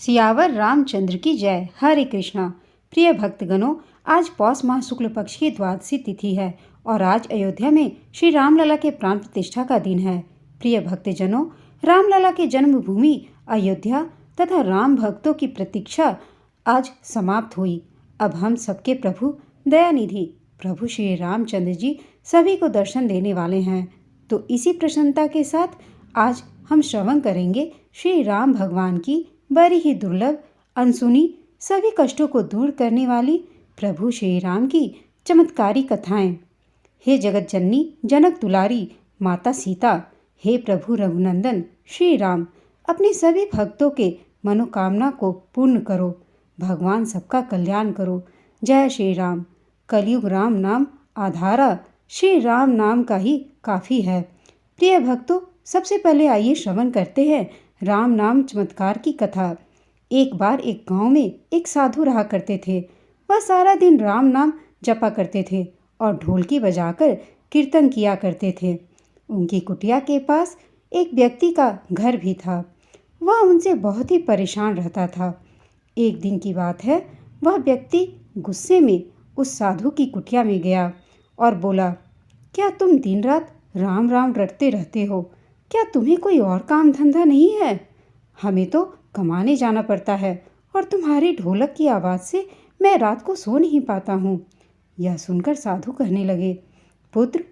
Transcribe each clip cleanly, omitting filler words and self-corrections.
सियावर रामचंद्र की जय। हरे कृष्णा। प्रिय भक्तगणों, आज पौष माह शुक्ल पक्ष की द्वादशी तिथि है और आज अयोध्या में श्री रामलला के प्राण प्रतिष्ठा का दिन है। प्रिय भक्तजनों, रामलला के जन्मभूमि अयोध्या तथा राम भक्तों की प्रतीक्षा आज समाप्त हुई। अब हम सबके प्रभु दयानिधि प्रभु श्री रामचंद्र जी सभी को दर्शन देने वाले हैं। तो इसी प्रसन्नता के साथ आज हम श्रवण करेंगे श्री राम भगवान की बड़ी ही दुर्लभ, अनसुनी, सभी कष्टों को दूर करने वाली प्रभु श्री राम की चमत्कारी कथाएं। हे जगत जननी जनक दुलारी माता सीता, हे प्रभु रघुनंदन श्री राम, अपने सभी भक्तों के मनोकामना को पूर्ण करो। भगवान सबका कल्याण करो। जय श्री राम। कलयुग राम नाम आधारा, श्री राम नाम का ही काफ़ी है। प्रिय भक्तों, सबसे पहले आइए श्रवण करते हैं राम नाम चमत्कार की कथा। एक बार एक गांव में एक साधु रहा करते थे। वह सारा दिन राम नाम जपा करते थे और ढोलकी बजाकर कीर्तन किया करते थे। उनकी कुटिया के पास एक व्यक्ति का घर भी था। वह उनसे बहुत ही परेशान रहता था। एक दिन की बात है, वह व्यक्ति गुस्से में उस साधु की कुटिया में गया और बोला, क्या तुम दिन रात राम राम रटते रहते हो? क्या तुम्हें कोई और काम धंधा नहीं है? हमें तो कमाने जाना पड़ता है और तुम्हारी ढोलक की आवाज़ से मैं रात को सो नहीं पाता हूँ। यह सुनकर साधु कहने लगे, पुत्र,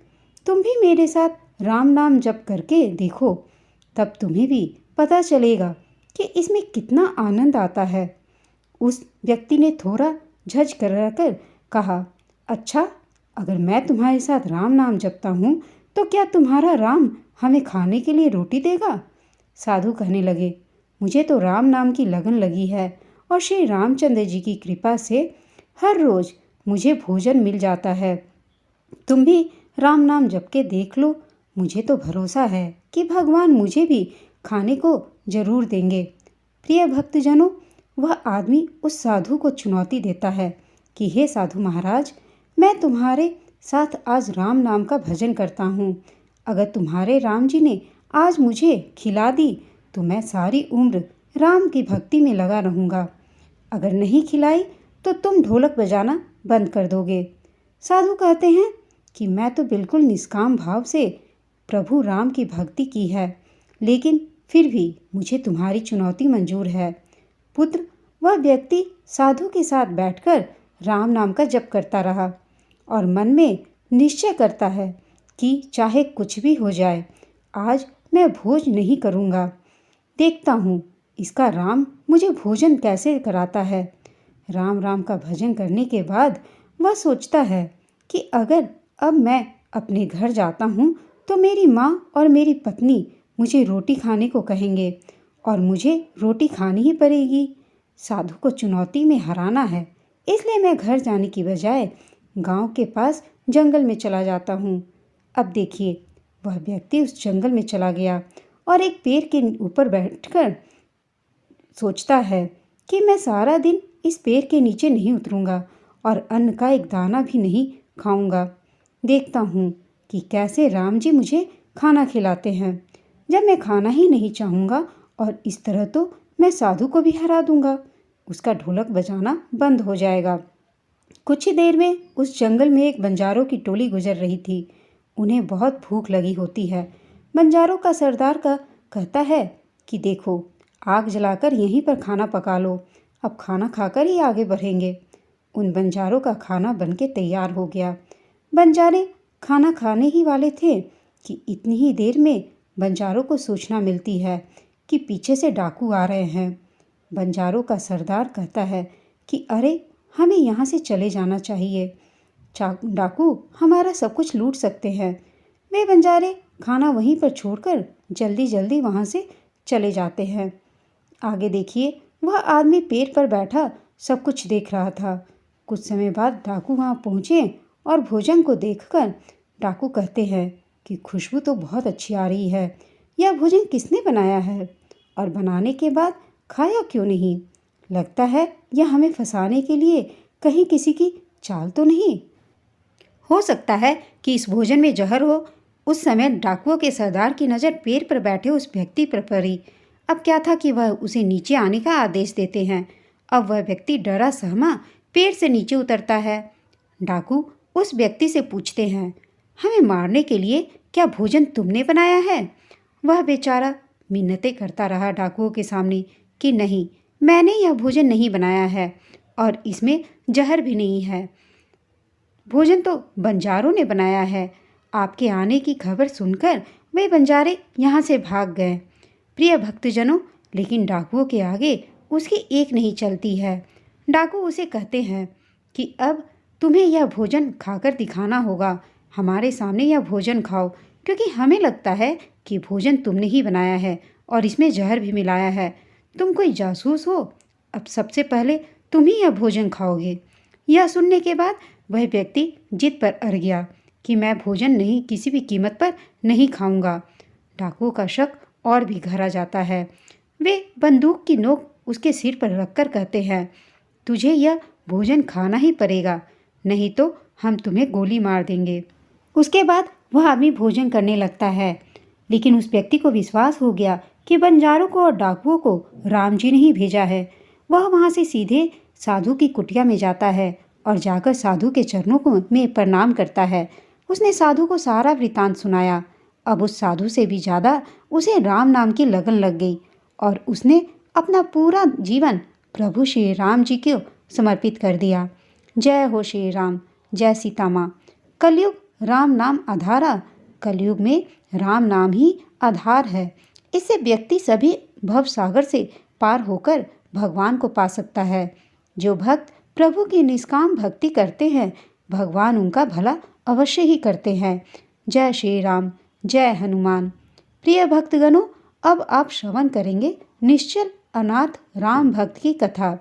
तुम भी मेरे साथ राम नाम जप करके देखो, तब तुम्हें भी पता चलेगा कि इसमें कितना आनंद आता है। उस व्यक्ति ने थोड़ा झझ कर कहा, अच्छा, अगर मैं तुम्हारे साथ राम नाम जपता हूँ तो क्या तुम्हारा राम हमें खाने के लिए रोटी देगा? साधु कहने लगे, मुझे तो राम नाम की लगन लगी है और श्री रामचंद्र जी की कृपा से हर रोज़ मुझे भोजन मिल जाता है। तुम भी राम नाम जप के देख लो। मुझे तो भरोसा है कि भगवान मुझे भी खाने को जरूर देंगे। प्रिय भक्तजनों, वह आदमी उस साधु को चुनौती देता है कि हे साधु महाराज, मैं तुम्हारे साथ आज राम नाम का भजन करता हूँ। अगर तुम्हारे राम जी ने आज मुझे खिला दी तो मैं सारी उम्र राम की भक्ति में लगा रहूँगा। अगर नहीं खिलाई तो तुम ढोलक बजाना बंद कर दोगे। साधु कहते हैं कि मैं तो बिल्कुल निष्काम भाव से प्रभु राम की भक्ति की है, लेकिन फिर भी मुझे तुम्हारी चुनौती मंजूर है। पुत्र, वह व्यक्ति साधु के साथ बैठकर राम नाम का जप करता रहा और मन में निश्चय करता है कि चाहे कुछ भी हो जाए, आज मैं भोज नहीं करूँगा। देखता हूँ इसका राम मुझे भोजन कैसे कराता है। राम राम का भजन करने के बाद वह सोचता है कि अगर अब मैं अपने घर जाता हूँ तो मेरी माँ और मेरी पत्नी मुझे रोटी खाने को कहेंगे और मुझे रोटी खानी ही पड़ेगी। साधु को चुनौती में हराना है, इसलिए मैं घर जाने की बजाय गांव के पास जंगल में चला जाता हूँ। अब देखिए, वह व्यक्ति उस जंगल में चला गया और एक पेड़ के ऊपर बैठकर सोचता है कि मैं सारा दिन इस पेड़ के नीचे नहीं उतरूँगा और अन्न का एक दाना भी नहीं खाऊंगा। देखता हूँ कि कैसे राम जी मुझे खाना खिलाते हैं। जब मैं खाना ही नहीं चाहूँगा और इस तरह तो मैं साधु को भी हरा दूँगा। उसका ढोलक बजाना बंद हो जाएगा। कुछ ही देर में उस जंगल में एक बंजारों की टोली गुजर रही थी। उन्हें बहुत भूख लगी होती है। बंजारों का सरदार कहता है कि देखो, आग जलाकर यहीं पर खाना पका लो, अब खाना खाकर ही आगे बढ़ेंगे। उन बंजारों का खाना बनके तैयार हो गया। बंजारे खाना खाने ही वाले थे कि इतनी ही देर में बंजारों को सूचना मिलती है कि पीछे से डाकू आ रहे हैं। बंजारों का सरदार कहता है कि अरे, हमें यहाँ से चले जाना चाहिए, डाकू हमारा सब कुछ लूट सकते हैं। वे बंजारे खाना वहीं पर छोड़कर जल्दी जल्दी वहाँ से चले जाते हैं। आगे देखिए, वह आदमी पेड़ पर बैठा सब कुछ देख रहा था। कुछ समय बाद डाकू वहाँ पहुँचे और भोजन को देखकर डाकू कहते हैं कि खुशबू तो बहुत अच्छी आ रही है। यह भोजन किसने बनाया है और बनाने के बाद खाया क्यों नहीं? लगता है यह हमें फंसाने के लिए कहीं किसी की चाल तो नहीं? हो सकता है कि इस भोजन में जहर हो। उस समय डाकुओं के सरदार की नज़र पेड़ पर बैठे उस व्यक्ति पर पड़ी। अब क्या था कि वह उसे नीचे आने का आदेश देते हैं। अब वह व्यक्ति डरा सहमा पेड़ से नीचे उतरता है। डाकू उस व्यक्ति से पूछते हैं, हमें मारने के लिए क्या भोजन तुमने बनाया है? वह बेचारा मिन्नतें करता रहा डाकुओं के सामने कि नहीं, मैंने यह भोजन नहीं बनाया है और इसमें जहर भी नहीं है। भोजन तो बंजारों ने बनाया है। आपके आने की खबर सुनकर वे बंजारे यहाँ से भाग गए। प्रिय भक्तजनों, लेकिन डाकुओं के आगे उसकी एक नहीं चलती है। डाकू उसे कहते हैं कि अब तुम्हें यह भोजन खाकर दिखाना होगा। हमारे सामने यह भोजन खाओ, क्योंकि हमें लगता है कि भोजन तुमने ही बनाया है और इसमें जहर भी मिलाया है। तुम कोई जासूस हो। अब सबसे पहले तुम ही यह भोजन खाओगे। यह सुनने के बाद वह व्यक्ति जिद पर अड़ गया कि मैं भोजन नहीं, किसी भी कीमत पर नहीं खाऊंगा। डाकुओं का शक और भी गहरा जाता है। वे बंदूक की नोक उसके सिर पर रखकर कहते हैं, तुझे यह भोजन खाना ही पड़ेगा, नहीं तो हम तुम्हें गोली मार देंगे। उसके बाद वह आदमी भोजन करने लगता है, लेकिन उस व्यक्ति को विश्वास हो गया कि बंजारों को और डाकुओं को राम जी ने ही भेजा है। वह वहाँ से सीधे साधु की कुटिया में जाता है और जाकर साधु के चरणों को में प्रणाम करता है। उसने साधु को सारा वृतांत सुनाया। अब उस साधु से भी ज़्यादा उसे राम नाम की लगन लग गई और उसने अपना पूरा जीवन प्रभु श्री राम जी को समर्पित कर दिया। जय हो श्री राम, जय सीता माँ। कलयुग राम नाम आधारा। कलयुग में राम नाम ही आधार है। इससे व्यक्ति सभी भव सागर से पार होकर भगवान को पा सकता है। जो भक्त प्रभु की निष्काम भक्ति करते हैं, भगवान उनका भला अवश्य ही करते हैं। जय श्री राम, जय हनुमान। प्रिय भक्तगणों, अब आप श्रवण करेंगे निश्चल अनाथ राम भक्त की कथा।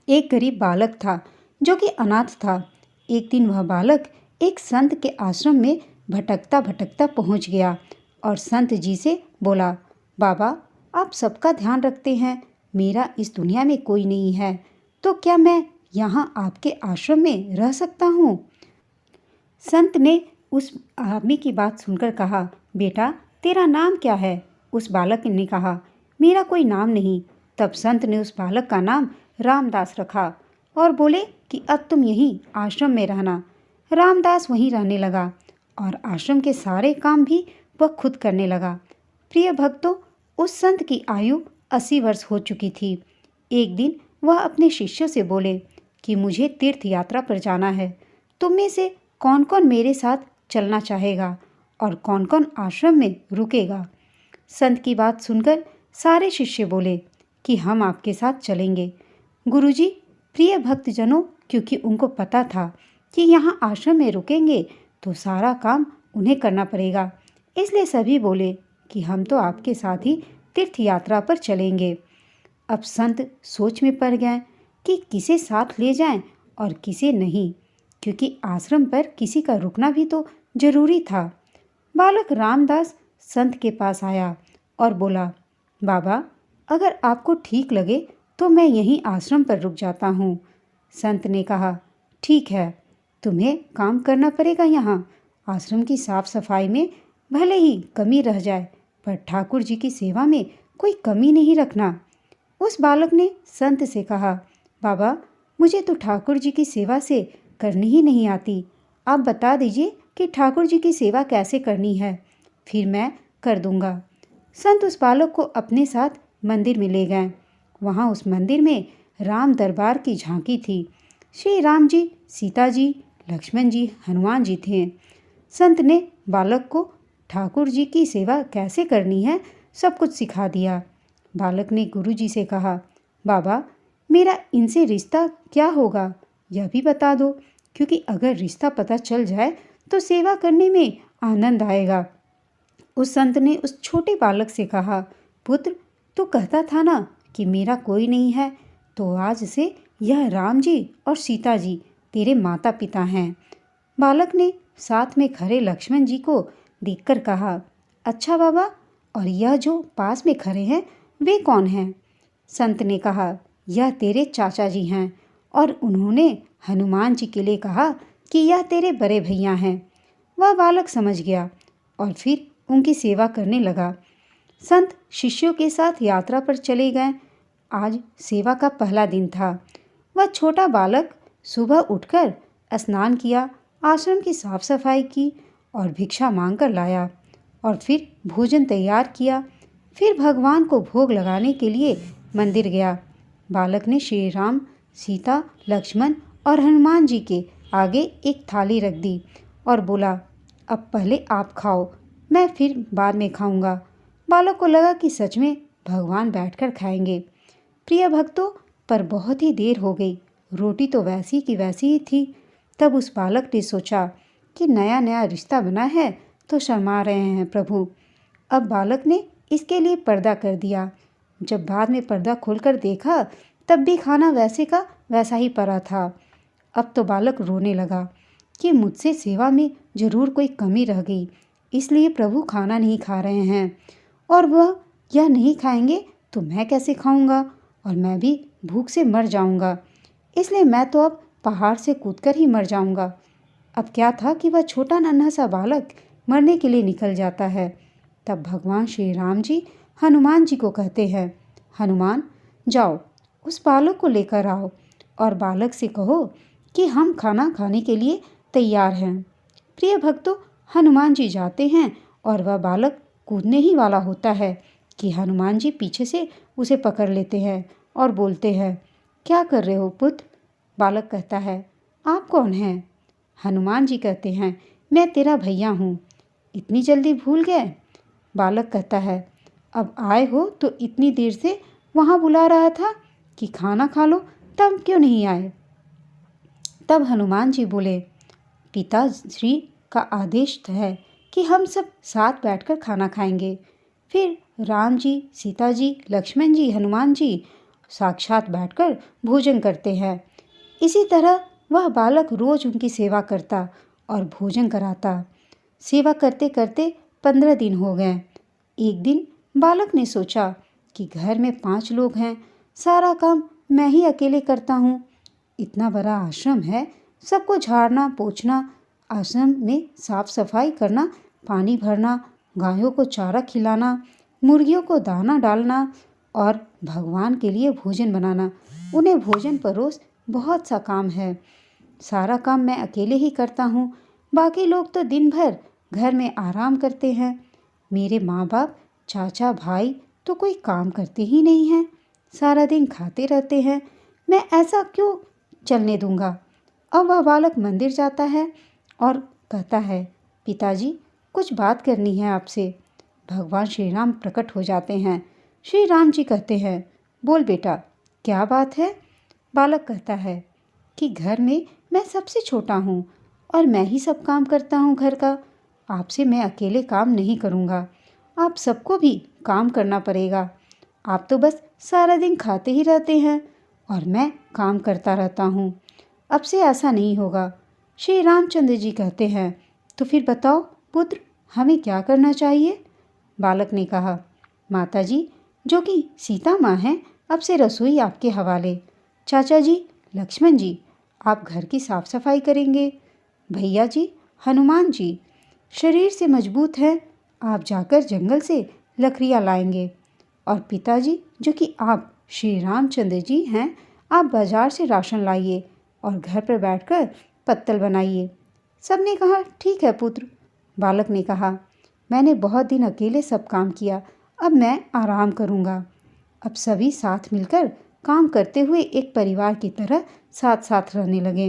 एक गरीब बालक था जो कि अनाथ था। एक दिन वह बालक एक संत के आश्रम में भटकता भटकता पहुंच गया और संत जी से बोला, बाबा, आप सबका ध्यान रखते हैं, मेरा इस दुनिया में कोई नहीं है, तो क्या मैं यहाँ आपके आश्रम में रह सकता हूँ? संत ने उस आदमी की बात सुनकर कहा, बेटा, तेरा नाम क्या है? उस बालक ने कहा, मेरा कोई नाम नहीं। तब संत ने उस बालक का नाम रामदास रखा और बोले कि अब तुम यहीं आश्रम में रहना। रामदास वहीं रहने लगा और आश्रम के सारे काम भी वह खुद करने लगा। प्रिय भक्तों, उस संत की आयु 80 वर्ष हो चुकी थी। एक दिन वह अपने शिष्यों से बोले कि मुझे तीर्थ यात्रा पर जाना है। तुम में से कौन कौन मेरे साथ चलना चाहेगा और कौन कौन आश्रम में रुकेगा? संत की बात सुनकर सारे शिष्य बोले कि हम आपके साथ चलेंगे। गुरुजी, प्रिय भक्तजनों, क्योंकि उनको पता था कि यहाँ आश्रम में रुकेंगे तो सारा काम उन्हें करना पड़ेगा, इसलिए सभी बोले कि हम तो आपके साथ ही तीर्थ यात्रा पर चलेंगे। अब संत सोच में पड़ गए कि किसे साथ ले जाएं और किसे नहीं, क्योंकि आश्रम पर किसी का रुकना भी तो जरूरी था। बालक रामदास संत के पास आया और बोला, बाबा, अगर आपको ठीक लगे तो मैं यहीं आश्रम पर रुक जाता हूँ। संत ने कहा, ठीक है, तुम्हें काम करना पड़ेगा यहाँ। आश्रम की साफ सफाई में भले ही कमी रह जाए, पर ठाकुर जी की सेवा में कोई कमी नहीं रखना। उस बालक ने संत से कहा, बाबा, मुझे तो ठाकुर जी की सेवा से करनी ही नहीं आती। आप बता दीजिए कि ठाकुर जी की सेवा कैसे करनी है, फिर मैं कर दूंगा। संत उस बालक को अपने साथ मंदिर में ले गए। वहाँ उस मंदिर में राम दरबार की झांकी थी। श्री राम जी, सीता जी, लक्ष्मण जी, हनुमान जी थे। संत ने बालक को ठाकुर जी की सेवा कैसे करनी है सब कुछ सिखा दिया। बालक ने गुरु जी से कहा, बाबा, मेरा इनसे रिश्ता क्या होगा यह भी बता दो, क्योंकि अगर रिश्ता पता चल जाए तो सेवा करने में आनंद आएगा। उस संत ने उस छोटे बालक से कहा, पुत्र, तू कहता था ना कि मेरा कोई नहीं है, तो आज से यह राम जी और सीता जी तेरे माता पिता हैं। बालक ने साथ में खड़े लक्ष्मण जी को देखकर कहा, अच्छा बाबा, और यह जो पास में खड़े हैं वे कौन हैं? संत ने कहा, यह तेरे चाचा जी हैं, और उन्होंने हनुमान जी के लिए कहा कि यह तेरे बड़े भैया हैं। वह बालक समझ गया और फिर उनकी सेवा करने लगा। संत शिष्यों के साथ यात्रा पर चले गए। आज सेवा का पहला दिन था। वह छोटा बालक सुबह उठकर स्नान किया, आश्रम की साफ सफाई की और भिक्षा मांगकर लाया और फिर भोजन तैयार किया। फिर भगवान को भोग लगाने के लिए मंदिर गया। बालक ने श्री राम, सीता, लक्ष्मण और हनुमान जी के आगे एक थाली रख दी और बोला, अब पहले आप खाओ, मैं फिर बाद में खाऊंगा। बालक को लगा कि सच में भगवान बैठकर खाएंगे। प्रिय भक्तों, पर बहुत ही देर हो गई। रोटी तो वैसी की वैसी ही थी। तब उस बालक ने सोचा कि नया नया रिश्ता बना है तो शर्मा रहे हैं प्रभु। अब बालक ने इसके लिए पर्दा कर दिया। जब बाद में पर्दा खोलकर देखा तब भी खाना वैसे का वैसा ही पड़ा था। अब तो बालक रोने लगा कि मुझसे सेवा में जरूर कोई कमी रह गई, इसलिए प्रभु खाना नहीं खा रहे हैं और वह यह नहीं खाएंगे तो मैं कैसे खाऊंगा और मैं भी भूख से मर जाऊंगा। इसलिए मैं तो अब पहाड़ से कूदकर ही मर जाऊंगा। अब क्या था कि वह छोटा नन्हा सा बालक मरने के लिए निकल जाता है। तब भगवान श्री राम जी हनुमान जी को कहते हैं, हनुमान जाओ उस बालक को लेकर आओ और बालक से कहो कि हम खाना खाने के लिए तैयार हैं। प्रिय भक्तों, हनुमान जी जाते हैं और वह बालक कूदने ही वाला होता है कि हनुमान जी पीछे से उसे पकड़ लेते हैं और बोलते हैं, क्या कर रहे हो पुत्र? बालक कहता है, आप कौन हैं? हनुमान जी कहते हैं, मैं तेरा भैया हूँ। इतनी जल्दी भूल गए? बालक कहता है, अब आए हो तो इतनी देर से वहाँ बुला रहा था कि खाना खा लो, तब क्यों नहीं आए? तब हनुमान जी बोले, पिताश्री का आदेश है कि हम सब साथ बैठकर खाना खाएंगे। फिर राम जी, सीता जी, लक्ष्मण जी, हनुमान जी साक्षात बैठकर भोजन करते हैं। इसी तरह वह बालक रोज उनकी सेवा करता और भोजन कराता। सेवा करते करते 15 दिन हो गए। एक दिन बालक ने सोचा कि घर में 5 लोग हैं, सारा काम मैं ही अकेले करता हूँ। इतना बड़ा आश्रम है, सबको झाड़ना पोंछना, आश्रम में साफ सफाई करना, पानी भरना, गायों को चारा खिलाना, मुर्गियों को दाना डालना और भगवान के लिए भोजन बनाना, उन्हें भोजन परोस, बहुत सा काम है। सारा काम मैं अकेले ही करता हूँ। बाकी लोग तो दिन भर घर में आराम करते हैं। मेरे माँ बाप, चाचा, भाई तो कोई काम करते ही नहीं हैं, सारा दिन खाते रहते हैं। मैं ऐसा क्यों चलने दूंगा? अब वह बालक मंदिर जाता है और कहता है, पिताजी कुछ बात करनी है आपसे। भगवान श्री राम प्रकट हो जाते हैं। श्री राम जी कहते हैं, बोल बेटा, क्या बात है? बालक कहता है कि घर में मैं सबसे छोटा हूँ और मैं ही सब काम करता हूँ घर का। आपसे मैं अकेले काम नहीं करूँगा, आप सबको भी काम करना पड़ेगा। आप तो बस सारा दिन खाते ही रहते हैं और मैं काम करता रहता हूँ। अब से ऐसा नहीं होगा। श्री रामचंद्र जी कहते हैं, तो फिर बताओ पुत्र, हमें क्या करना चाहिए? बालक ने कहा, माता जी, जो कि सीता माँ हैं, अब से रसोई आपके हवाले। चाचा जी, लक्ष्मण जी, आप घर की साफ सफाई करेंगे। भैया जी, हनुमान जी शरीर से मजबूत हैं, आप जाकर जंगल से लकड़ियाँ लाएंगे। और पिताजी, जो कि आप श्री रामचंद्र जी हैं, आप बाजार से राशन लाइए और घर पर बैठकर पत्तल बनाइए। सबने कहा, ठीक है पुत्र। बालक ने कहा, मैंने बहुत दिन अकेले सब काम किया, अब मैं आराम करूँगा। अब सभी साथ मिलकर काम करते हुए एक परिवार की तरह साथ साथ रहने लगे।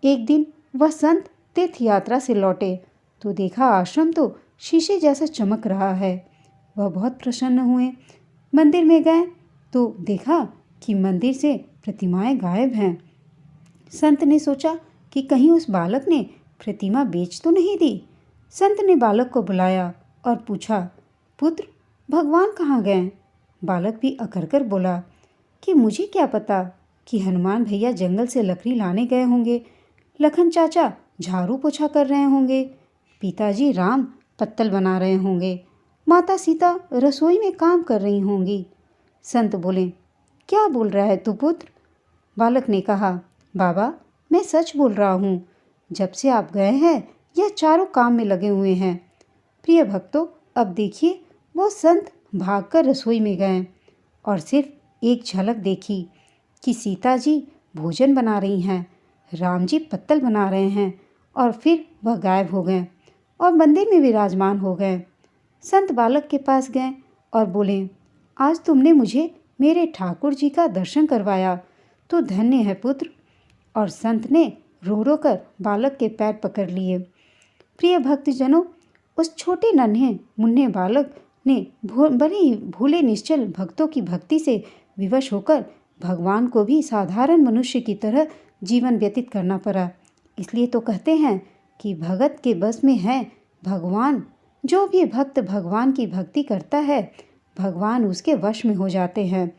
एक दिन वह संत तीर्थ यात्रा से लौटे तो देखा आश्रम तो शीशे जैसा चमक रहा है। वह बहुत प्रसन्न हुए। मंदिर में गए तो देखा कि मंदिर से प्रतिमाएं गायब हैं। संत ने सोचा कि कहीं उस बालक ने प्रतिमा बेच तो नहीं दी। संत ने बालक को बुलाया और पूछा, पुत्र, भगवान कहाँ गए? बालक भी अकड़कर बोला कि मुझे क्या पता, कि हनुमान भैया जंगल से लकड़ी लाने गए होंगे, लखन चाचा झाड़ू पोछा कर रहे होंगे, पिताजी राम पत्तल बना रहे होंगे, माता सीता रसोई में काम कर रही होंगी। संत बोले, क्या बोल रहा है तू पुत्र? बालक ने कहा, बाबा, मैं सच बोल रहा हूँ। जब से आप गए हैं यह चारों काम में लगे हुए हैं। प्रिय भक्तों, अब देखिए वो संत भागकर रसोई में गए और सिर्फ एक झलक देखी कि सीता जी भोजन बना रही हैं, राम जी पत्तल बना रहे हैं और फिर वह गायब हो गए और मंदिर में विराजमान हो गए। संत बालक के पास गए और बोले, आज तुमने मुझे मेरे ठाकुर जी का दर्शन करवाया तो धन्य है पुत्र। और संत ने रो रो कर बालक के पैर पकड़ लिए। प्रिय भक्तजनों, उस छोटे नन्हे मुन्ने बालक ने बड़े भोले निश्चल भक्तों की भक्ति से विवश होकर भगवान को भी साधारण मनुष्य की तरह जीवन व्यतीत करना पड़ा। इसलिए तो कहते हैं कि भगत के बस में है भगवान। जो भी भक्त भगवान की भक्ति करता है, भगवान उसके वश में हो जाते हैं।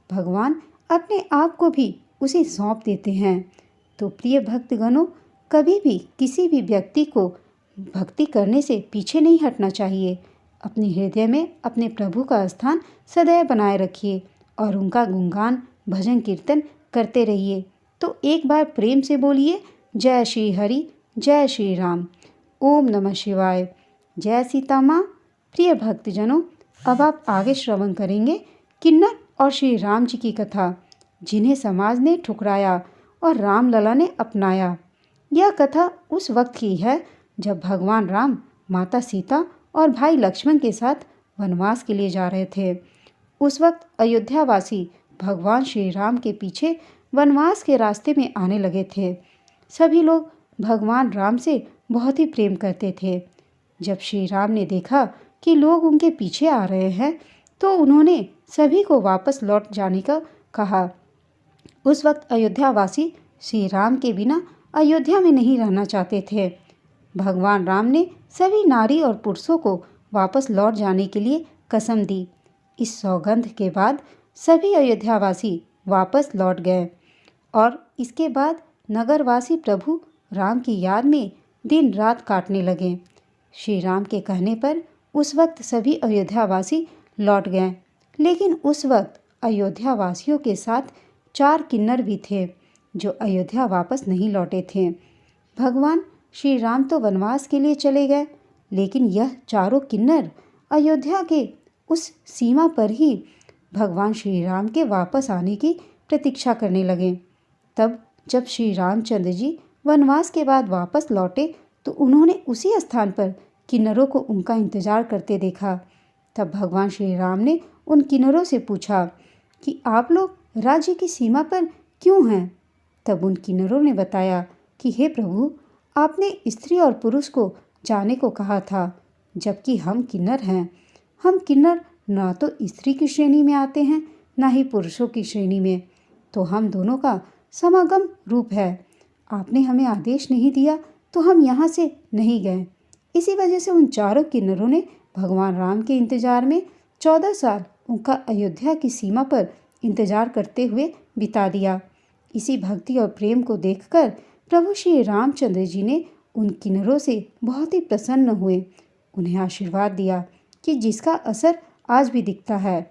भगवान अपने आप को भी उसे सौंप देते हैं। तो प्रिय भक्तगणों, कभी भी किसी भी व्यक्ति को भक्ति करने से पीछे नहीं हटना चाहिए। अपने हृदय में अपने प्रभु का स्थान सदैव बनाए रखिए और उनका गुणगान भजन कीर्तन करते रहिए। तो एक बार प्रेम से बोलिए, जय श्री हरि, जय श्री राम, ओम नमः शिवाय, जय सीता माँ। प्रिय भक्तजनों, अब आप आगे श्रवण करेंगे किन्नर और श्री राम जी की कथा, जिन्हें समाज ने ठुकराया और रामलला ने अपनाया। यह कथा उस वक्त की है जब भगवान राम माता सीता और भाई लक्ष्मण के साथ वनवास के लिए जा रहे थे। उस वक्त अयोध्यावासी भगवान श्री राम के पीछे वनवास के रास्ते में आने लगे थे। सभी लोग भगवान राम से बहुत ही प्रेम करते थे। जब श्री राम ने देखा कि लोग उनके पीछे आ रहे हैं तो उन्होंने सभी को वापस लौट जाने का कहा। उस वक्त अयोध्यावासी श्री राम के बिना अयोध्या में नहीं रहना चाहते थे। भगवान राम ने सभी नारी और पुरुषों को वापस लौट जाने के लिए कसम दी। इस सौगंध के बाद सभी अयोध्यावासी वापस लौट गए और इसके बाद नगरवासी प्रभु राम की याद में दिन रात काटने लगे। श्री राम के कहने पर उस वक्त सभी अयोध्यावासी लौट गए, लेकिन उस वक्त अयोध्यावासियों के साथ 4 किन्नर भी थे जो अयोध्या वापस नहीं लौटे थे। भगवान श्री राम तो वनवास के लिए चले गए, लेकिन यह चारों किन्नर अयोध्या के उस सीमा पर ही भगवान श्री राम के वापस आने की प्रतीक्षा करने लगे। तब जब श्री रामचंद्र जी वनवास के बाद वापस लौटे तो उन्होंने उसी स्थान पर किन्नरों को उनका इंतजार करते देखा। तब भगवान श्री राम ने उन किन्नरों से पूछा कि आप लोग राज्य की सीमा पर क्यों हैं? तब उन किन्नरों ने बताया कि हे प्रभु, आपने स्त्री और पुरुष को जाने को कहा था, जबकि हम किन्नर हैं। हम किन्नर ना तो स्त्री की श्रेणी में आते हैं, ना ही पुरुषों की श्रेणी में, तो हम दोनों का समागम रूप है। आपने हमें आदेश नहीं दिया तो हम यहाँ से नहीं गए। इसी वजह से उन चारों किन्नरों ने भगवान राम के इंतजार में 14 साल उनका अयोध्या की सीमा पर इंतजार करते हुए बिता दिया। इसी भक्ति और प्रेम को देखकर प्रभु श्री रामचंद्र जी ने उन किन्नरों से बहुत ही प्रसन्न हुए। उन्हें आशीर्वाद दिया कि जिसका असर आज भी दिखता है,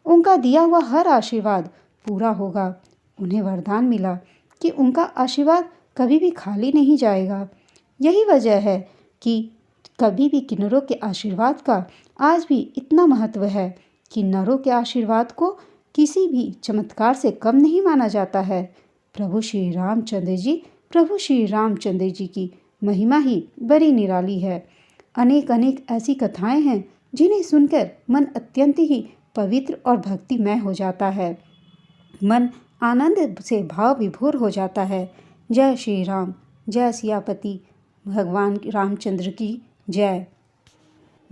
उनका दिया हुआ हर आशीर्वाद पूरा होगा। उन्हें वरदान मिला कि उनका आशीर्वाद कभी भी खाली नहीं जाएगा। यही वजह है कि कभी भी किन्नरों के आशीर्वाद का आज भी इतना महत्व है। किन्नरों के आशीर्वाद को किसी भी चमत्कार से कम नहीं माना जाता है। प्रभु श्री रामचंद्र जी की महिमा ही बड़ी निराली है। अनेक अनेक ऐसी कथाएं हैं जिन्हें सुनकर मन अत्यंत ही पवित्र और भक्तिमय हो जाता है। मन आनंद से भाव विभोर हो जाता है। जय श्री राम, जय सियापति भगवान रामचंद्र की जय।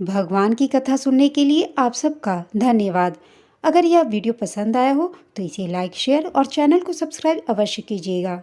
भगवान की कथा सुनने के लिए आप सबका धन्यवाद। अगर यह वीडियो पसंद आया हो तो इसे लाइक, शेयर और चैनल को सब्सक्राइब अवश्य कीजिएगा।